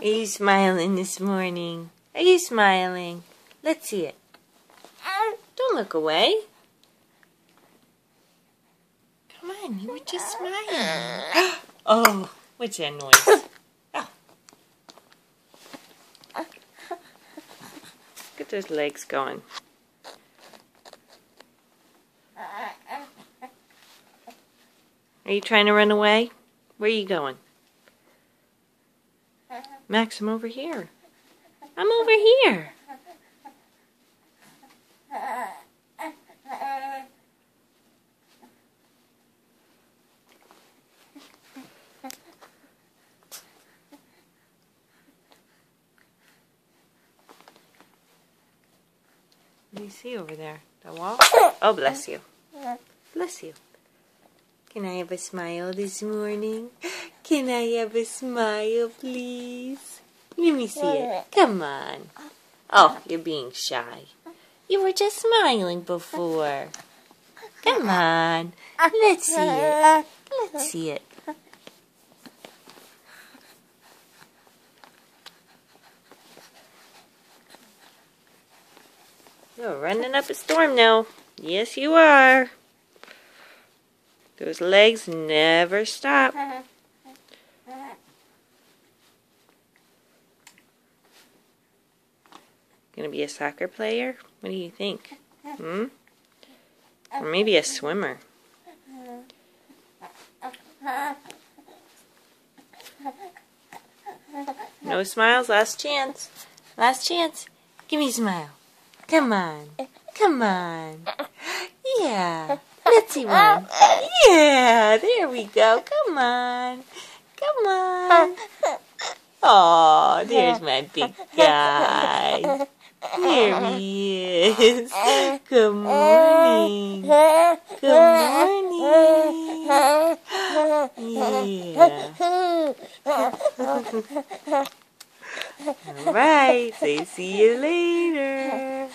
Are you smiling this morning? Are you smiling? Let's see it. Don't look away. Come on, you were just smiling. Oh, what's that noise? Oh. Look at those legs going. Are you trying to run away? Where are you going? Max, I'm over here. I'm over here. What do you see over there? The wall? Oh, bless you. Bless you. Can I have a smile this morning? Can I have a smile, please? Let me see it. Come on. Oh, you're being shy. You were just smiling before. Come on. Let's see it. Let's see it. You're running up a storm now. Yes, you are. Those legs never stop. Gonna be a soccer player? What do you think? Or maybe a swimmer. No smiles? Last chance. Last chance. Give me a smile. Come on. Come on. Yeah. Let's see one. Yeah. There we go. Come on. Come on. Oh, there's my big guy. There he is. Good morning. Good morning. Yeah. All right. Say see you later.